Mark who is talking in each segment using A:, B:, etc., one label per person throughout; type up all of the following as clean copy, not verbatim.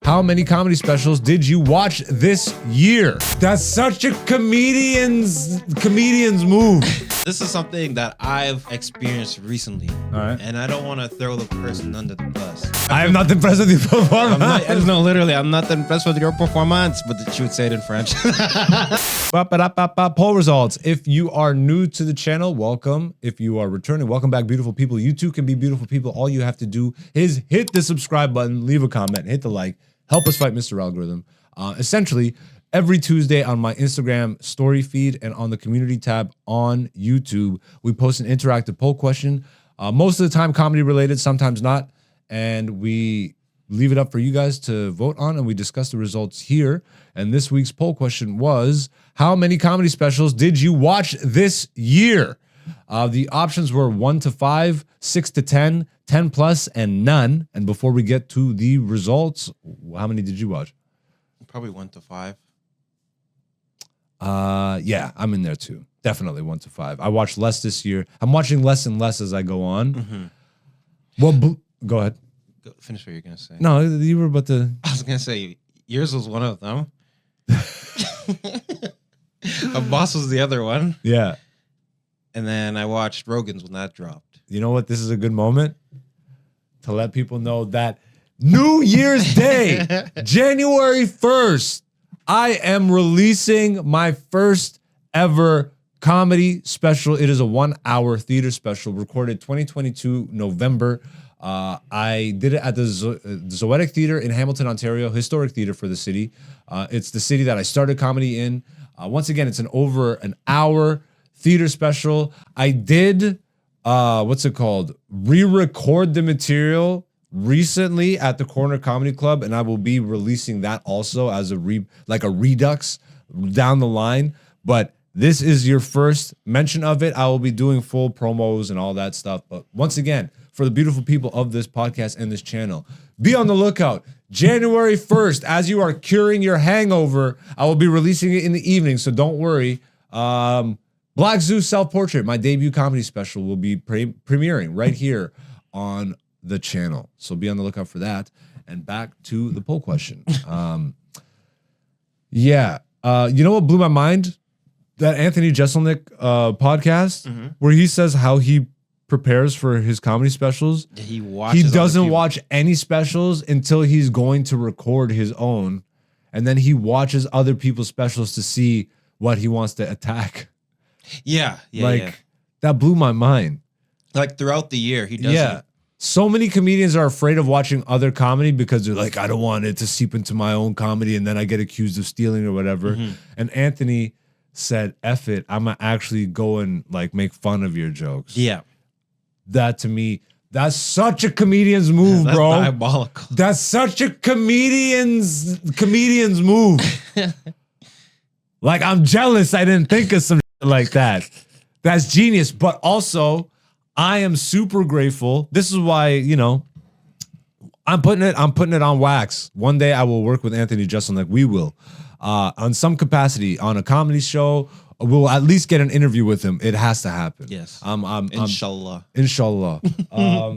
A: How many comedy specials did you watch this year? That's such a comedian's move.
B: This is something that I've experienced recently.
A: All right.
B: And I don't want to throw the person under the bus.
A: I am not impressed with your performance.
B: No, literally, I'm not impressed with your performance, but she would say it in French.
A: Poll results. If you are new to the channel, welcome. If you are returning, welcome back, beautiful people. You too can be beautiful people. All you have to do is hit the subscribe button, leave a comment, hit the like, help us fight Mr. Algorithm. Essentially, every Tuesday on my Instagram story feed and on the community tab on YouTube, we post an interactive poll question. Most of the time comedy related, sometimes not. And we leave it up for you guys to vote on, and we discuss the results here. And this week's poll question was, how many comedy specials did you watch this year? The options were 1 to 5, 6 to 10, 10 plus, and none. And before we get to the results, how many did you watch?
B: Probably 1 to 5.
A: Yeah, I'm in there too. Definitely 1 to 5. I watched less this year. I'm watching less and less as I go on. Mm-hmm. Well, go ahead.
B: Finish what you're gonna say.
A: No, you were about to.
B: I was gonna say yours was one of them. A Boss was the other one.
A: Yeah.
B: And then I watched Rogan's when that dropped.
A: You know what? This is a good moment to let people know that New Year's Day, January 1st, I am releasing my first ever comedy special. It is a 1-hour theater special recorded 2022 November. I did it at the Zoetic Theater in Hamilton, Ontario, historic theater for the city. It's the city that I started comedy in. Once again, it's over an hour theater special. I did, re-record the material recently at the Corner Comedy Club, and I will be releasing that also as a redux down the line. But this is your first mention of it. I will be doing full promos and all that stuff. But once again, for the beautiful people of this podcast and this channel, be on the lookout. January 1st, as you are curing your hangover, I will be releasing it in the evening, so don't worry. Black Zeus Self-Portrait, my debut comedy special, will be premiering right here on the channel. So be on the lookout for that. And back to the poll question. You know what blew my mind? That Anthony Jeselnik podcast, where he says how he prepares for his comedy specials.
B: He
A: doesn't watch any specials until he's going to record his own, and then he watches other people's specials to see what he wants to attack. That blew my mind.
B: Like throughout the year, he doesn't.
A: Yeah. So many comedians are afraid of watching other comedy because they're like, I don't want it to seep into my own comedy and then I get accused of stealing or whatever. And Anthony said, F it, I'm gonna actually go and like make fun of your jokes.
B: Yeah.
A: That to me, that's such a comedian's move,
B: that's
A: bro.
B: Diabolical.
A: That's such a comedian's move. Like, I'm jealous I didn't think of some shit like that. That's genius. But also, I am super grateful. This is why, you know, I'm putting it on wax. One day I will work with Anthony Jeselnik. We will. On some capacity, on a comedy show, we'll at least get an interview with him. It has to happen.
B: Yes.
A: Inshallah.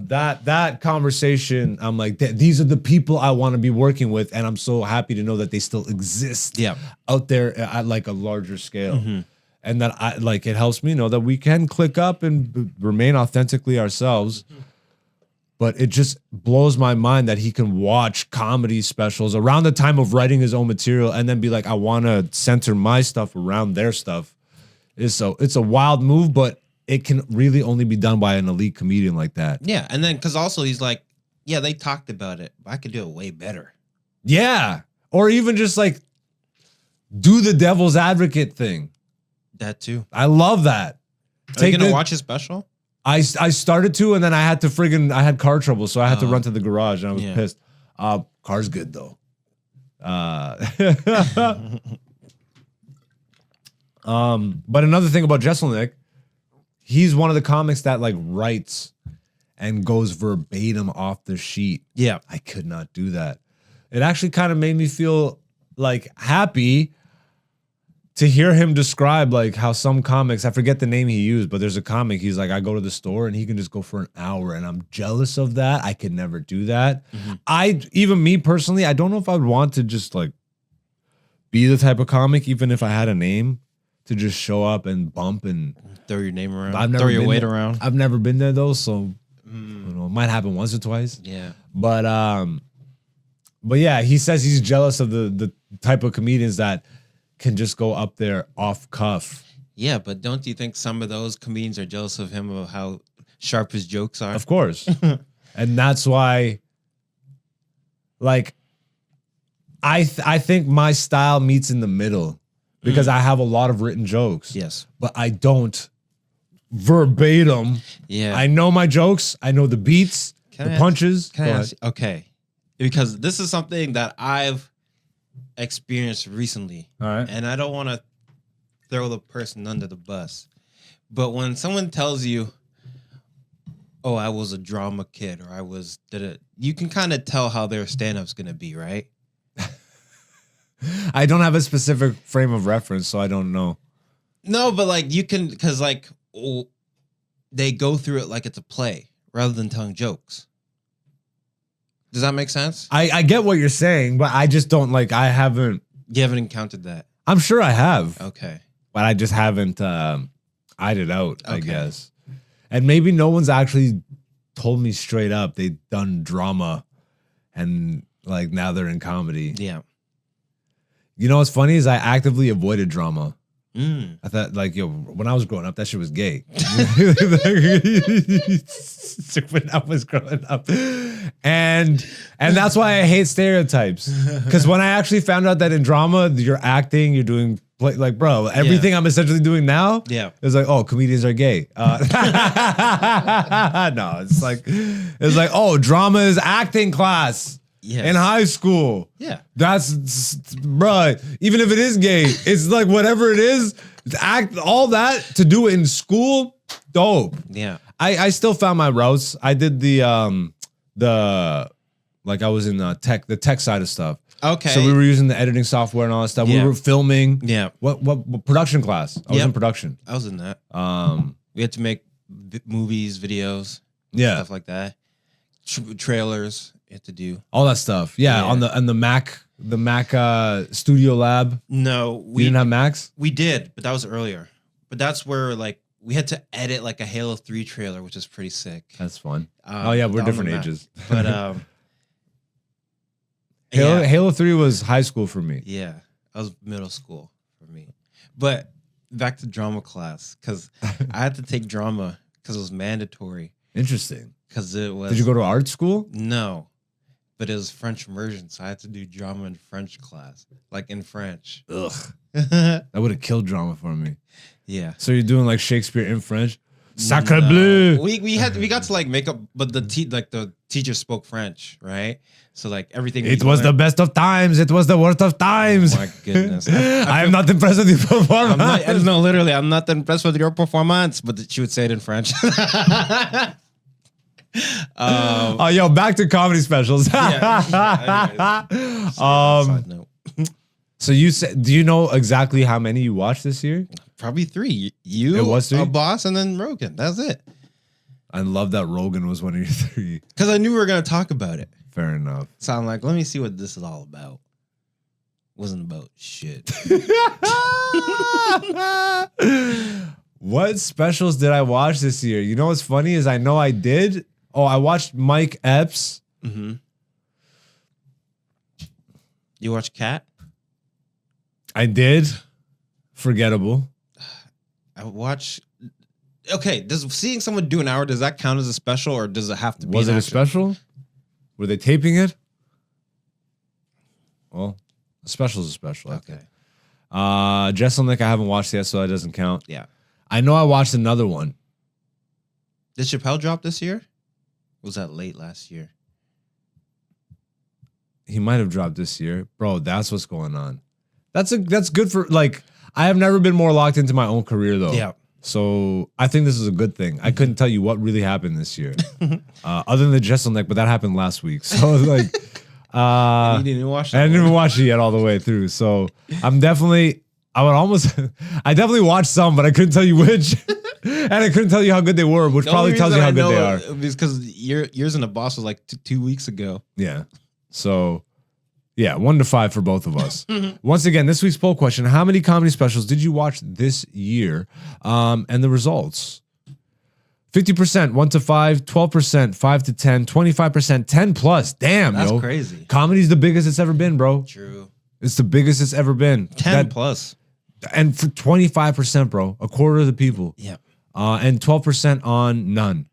A: That conversation, I'm like, these are the people I want to be working with, and I'm so happy to know that they still exist out there at like a larger scale. And that it helps me know that we can click up and remain authentically ourselves. But it just blows my mind that he can watch comedy specials around the time of writing his own material and then be like, I want to center my stuff around their stuff. It's a wild move, but it can really only be done by an elite comedian like that.
B: Yeah, and then because also he's like, yeah, they talked about it, but I could do it way better.
A: Yeah, or even just like do the devil's advocate thing.
B: That too.
A: I love that.
B: Are you gonna watch his special?
A: I started to, and then I had to I had car trouble, so I had to run to the garage, and I was pissed. Car's good though. But another thing about Jeselnik, he's one of the comics that like writes and goes verbatim off the sheet.
B: Yeah.
A: I could not do that. It actually kind of made me feel like happy to hear him describe like how some comics, I forget the name he used, but there's a comic, he's like, I go to the store and he can just go for an hour, and I'm jealous of that. I could never do that. Even me personally, I don't know if I'd want to just like be the type of comic, even if I had a name, to just show up and bump and
B: throw your name around, throw your weight around.
A: I've never been there though, so you know, it might happen once or twice.
B: Yeah.
A: But yeah, he says he's jealous of the type of comedians that can just go up there off cuff.
B: Yeah, but don't you think some of those comedians are jealous of him of how sharp his jokes are?
A: Of course. And that's why, like, I think my style meets in the middle because I have a lot of written jokes.
B: Yes.
A: But I don't verbatim.
B: Yeah.
A: I know my jokes. I know the beats, the punches.
B: Can I ask, okay. Because this is something that I've experienced recently.
A: All right.
B: And I don't want to throw the person under the bus. But when someone tells you, oh, I was a drama kid, or I was, you can kind of tell how their stand-up's going to be, right?
A: I don't have a specific frame of reference, so I don't know.
B: No, but like you can, because like they go through it like it's a play rather than telling jokes. Does that make sense?
A: I get what you're saying, but I just don't like,
B: You haven't encountered that.
A: I'm sure I have.
B: Okay.
A: But I just haven't eyed it out, I guess. And maybe no one's actually told me straight up they've done drama and like now they're in comedy.
B: Yeah.
A: You know what's funny is I actively avoided drama.
B: I
A: thought like, yo, when I was growing up, that shit was gay. When I was growing up. And that's why I hate stereotypes. Because when I actually found out that in drama, you're acting, you're doing like, bro, everything I'm essentially doing now is like, oh, comedians are gay. No, it's like, oh, drama is acting class.
B: Yes.
A: In high school.
B: Yeah.
A: That's, bruh, even if it is gay, it's like whatever it is, act all that to do it in school, dope.
B: Yeah.
A: I still found my routes. I did the like I was in the tech side of stuff.
B: Okay.
A: So we were using the editing software and all that stuff.
B: Yeah.
A: We were filming.
B: Yeah.
A: What production class? I was in production.
B: I was in that. We had to make movies, videos, stuff like that. Trailers. Had to do
A: all that stuff. Yeah, on the Mac Studio Lab.
B: No,
A: we didn't have Macs.
B: We did, but that was earlier. But that's where like we had to edit like a Halo 3 trailer, which is pretty sick.
A: That's fun. Oh yeah, we're different ages.
B: But
A: Halo 3 was high school for me.
B: Yeah, that was middle school for me. But back to drama class because I had to take drama because it was mandatory.
A: Interesting.
B: Because it was.
A: Did you go to art school?
B: No. But it was French immersion, so I had to do drama in French class, like in French.
A: Ugh, that would have killed drama for me.
B: Yeah.
A: So you're doing like Shakespeare in French? Sacre bleu.
B: We got to like make up, but the teacher spoke French, right? So like everything.
A: It was the best of times. It was the worst of times.
B: Oh my goodness.
A: I am not impressed with your performance.
B: No, literally, I'm not impressed with your performance. But she would say it in French.
A: Oh, yo, back to comedy specials.
B: Side note.
A: So you said, do you know exactly how many you watched this year?
B: Probably 3. You,
A: it was 3?
B: A boss, and then Rogan. That's it.
A: I love that Rogan was one of your 3.
B: Because I knew we were going to talk about it.
A: Fair enough.
B: So I'm like, let me see what this is all about. Wasn't about shit.
A: What specials did I watch this year? You know what's funny is I know I did. Oh, I watched Mike Epps.
B: Mm-hmm. You watch Cat?
A: I did. Forgettable.
B: I watch. Okay, does seeing someone do an hour, does that count as a special, or does it have to be?
A: Was it a special? Were they taping it? Well, a special is a special.
B: Okay.
A: Jesselnick, I haven't watched yet, so that doesn't count.
B: Yeah.
A: I know I watched another one.
B: Did Chappelle drop this year? Or was that late last year?
A: He might have dropped this year. Bro, that's what's going on. That's good for, like, I have never been more locked into my own career, though.
B: Yeah.
A: So I think this is a good thing. I couldn't tell you what really happened this year. Other than the Jesselnick, but that happened last week. So, like,
B: you didn't even watch that
A: I didn't even watch it yet all the way through. So I'm definitely, I would almost, I definitely watched some, but I couldn't tell you which. And I couldn't tell you how good they were, which probably tells you how good they are.
B: Is because yours and the boss was like 2 weeks ago.
A: Yeah. So, yeah, 1 to 5 for both of us. Once again, this week's poll question: how many comedy specials did you watch this year? And the results: 50%, 1 to 5; 12%, 5 to 10; 25%, 10 plus. Damn,
B: That's
A: yo,
B: crazy.
A: Comedy's the biggest it's ever been, bro.
B: True.
A: It's the biggest it's ever been.
B: 10 plus.
A: And for 25%, bro, a quarter of the people.
B: Yeah.
A: And 12% on none.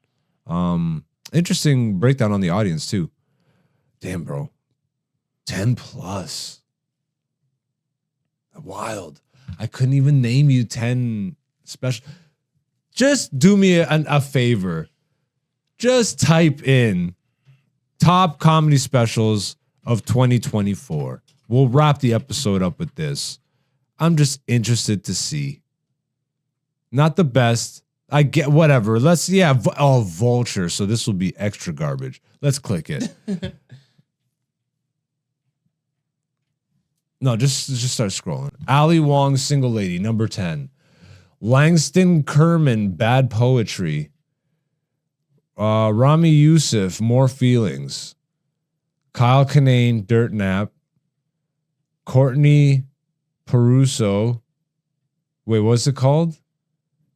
A: Interesting breakdown on the audience too. Damn, bro. 10 plus. Wild. I couldn't even name you 10 special. Just do me a favor. Just type in top comedy specials of 2024. We'll wrap the episode up with this. I'm just interested to see. Not the best. I get whatever. Let's, yeah. Oh, Vulture. So this will be extra garbage. Let's click it. No, just start scrolling. Ali Wong, Single Lady, number 10. Langston Kerman, Bad Poetry. Rami Youssef, More Feelings. Kyle Kinane, Dirt Nap. Courtney Peruso. Wait, what's it called?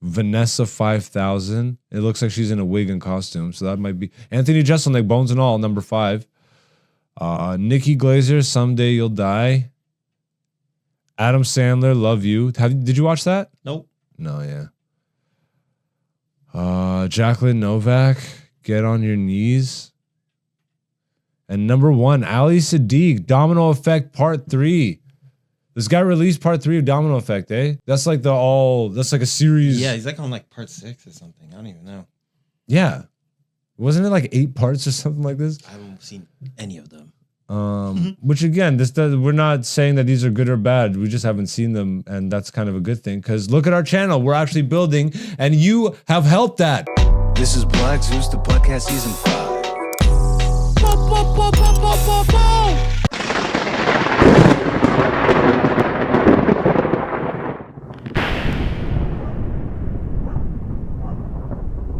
A: Vanessa 5000. It looks like she's in a wig and costume, so that might be Anthony Jeselnik, Bones and All, number 5. Nikki Glazer, Someday You'll Die. Adam Sandler, Love You. Did you watch that?
B: Nope.
A: No, yeah. Jacqueline Novak, Get on Your Knees. And number 1, Ali Sadiq, Domino Effect Part 3. This guy released Part 3 of Domino Effect, eh? That's like that's like a series.
B: Yeah, he's like on like Part 6 or something. I don't even know.
A: Yeah. Wasn't it like 8 parts or something like this?
B: I haven't seen any of them.
A: Which again, we're not saying that these are good or bad. We just haven't seen them, and that's kind of a good thing. Because look at our channel, we're actually building, and you have helped that.
C: This is Black Zeus, the podcast season 5.